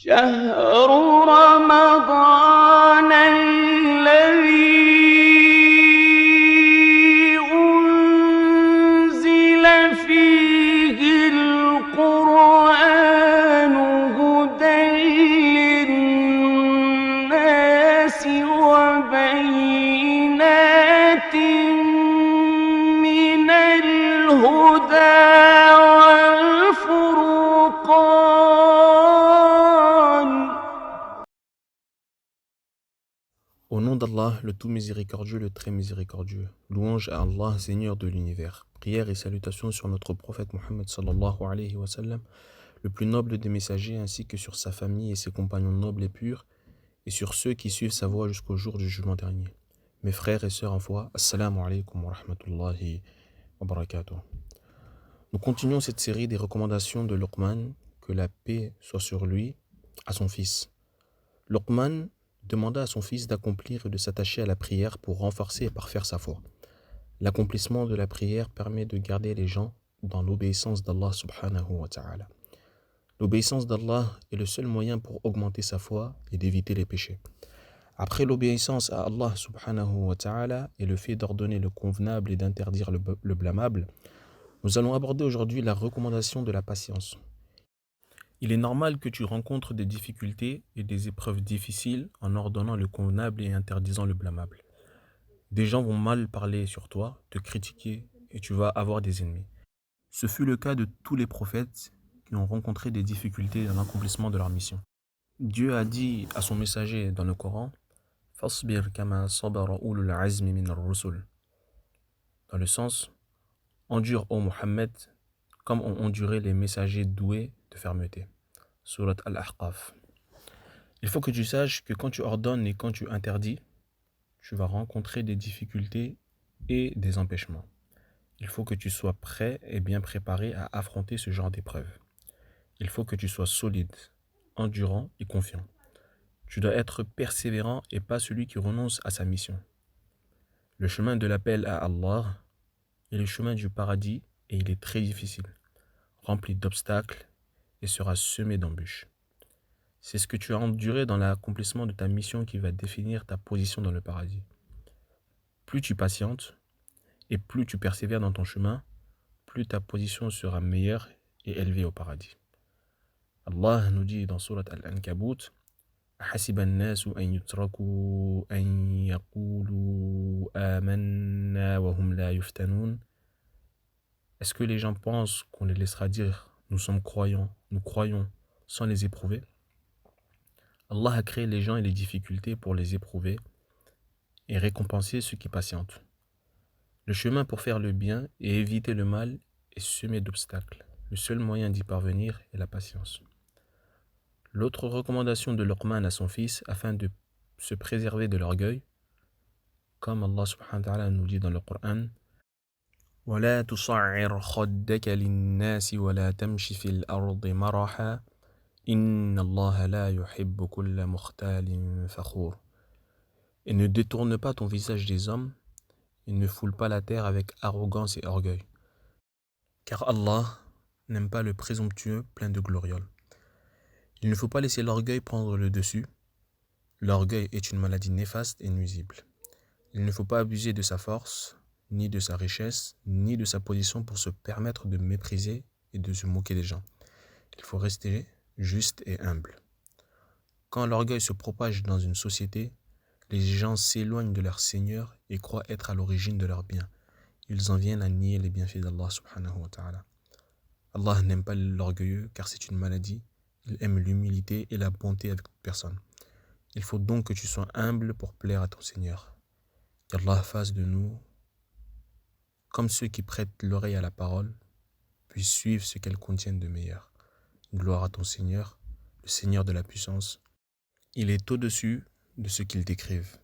شهر رمضان الذي أنزل فيه القرآن هدى للناس وبينات من الهدى والفرقان. Au nom d'Allah, le tout miséricordieux, le très miséricordieux. Louange à Allah, Seigneur de l'univers. Prières et salutations sur notre prophète Mohammed sallallahu alayhi wa sallam, le plus noble des messagers, ainsi que sur sa famille et ses compagnons nobles et purs, et sur ceux qui suivent sa voie jusqu'au jour du jugement dernier. Mes frères et sœurs en foi, assalamu alaikum wa rahmatullahi wa barakatuh. Nous continuons cette série des recommandations de Luqman, que la paix soit sur lui, à son fils. Luqman demanda à son fils d'accomplir et de s'attacher à la prière pour renforcer et parfaire sa foi. L'accomplissement de la prière permet de garder les gens dans l'obéissance d'Allah subhanahu wa ta'ala. L'obéissance d'Allah est le seul moyen pour augmenter sa foi et d'éviter les péchés. Après l'obéissance à Allah subhanahu wa ta'ala et le fait d'ordonner le convenable et d'interdire le blâmable, nous allons aborder aujourd'hui la recommandation de la patience. Il est normal que tu rencontres des difficultés et des épreuves difficiles en ordonnant le convenable et interdisant le blâmable. Des gens vont mal parler sur toi, te critiquer et tu vas avoir des ennemis. Ce fut le cas de tous les prophètes qui ont rencontré des difficultés dans l'accomplissement de leur mission. Dieu a dit à son messager dans le Coran, Fasbir kama sabara ulul azmi min ar-rusul. Dans le sens, endure ô Mohammed comme ont enduré les messagers doués de fermeté. Surat Al-Ahqaf. Il faut que tu saches que quand tu ordonnes et quand tu interdis, tu vas rencontrer des difficultés et des empêchements. Il faut que tu sois prêt et bien préparé à affronter ce genre d'épreuves. Il faut que tu sois solide, endurant et confiant. Tu dois être persévérant et pas celui qui renonce à sa mission. Le chemin de l'appel à Allah est le chemin du paradis et il est très difficile, rempli d'obstacles et sera semé d'embûches. C'est ce que tu as enduré dans l'accomplissement de ta mission qui va définir ta position dans le paradis. Plus tu patientes et plus tu persévères dans ton chemin, plus ta position sera meilleure et élevée au paradis. Allah nous dit dans Surat Al-Ankabut, أحسب الناس أن يتركوا أن يقولوا آمنا وهم لا يفتنون. Est-ce que les gens pensent qu'on les laissera dire nous sommes croyants, nous croyons sans les éprouver? Allah a créé les gens et les difficultés pour les éprouver et récompenser ceux qui patientent. Le chemin pour faire le bien et éviter le mal est semé d'obstacles. Le seul moyen d'y parvenir est la patience. L'autre recommandation de Luqman à son fils afin de se préserver de l'orgueil, comme Allah subhanahu wa ta'ala nous dit dans le Coran, وَلَا تُصَعِّرْ خَدَّكَ لِلنَّاسِ وَلَا تَمْشِ فِي الْأَرْضِ مَرَحًا إِنَّ اللَّهَ لَا يُحِبُّ كُلَّ مُخْتَالٍ فَخُورٍ. Et ne détourne pas ton visage des hommes et ne foule pas la terre avec arrogance et orgueil. Car Allah n'aime pas le présomptueux plein de glorioles. Il ne faut pas laisser l'orgueil prendre le dessus. L'orgueil est une maladie néfaste et nuisible. Il ne faut pas abuser de sa force, ni de sa richesse, ni de sa position pour se permettre de mépriser et de se moquer des gens. Il faut rester juste et humble. Quand l'orgueil se propage dans une société, les gens s'éloignent de leur Seigneur et croient être à l'origine de leur bien. Ils en viennent à nier les bienfaits d'Allah subhanahu wa ta'ala. Allah n'aime pas l'orgueilleux car c'est une maladie. Il aime l'humilité et la bonté avec toute personne. Il faut donc que tu sois humble pour plaire à ton Seigneur. Qu'Allah fasse de nous comme ceux qui prêtent l'oreille à la parole, puis suivent ce qu'elle contient de meilleur. Gloire à ton Seigneur, le Seigneur de la puissance. Il est au-dessus de ce qu'ils décrivent.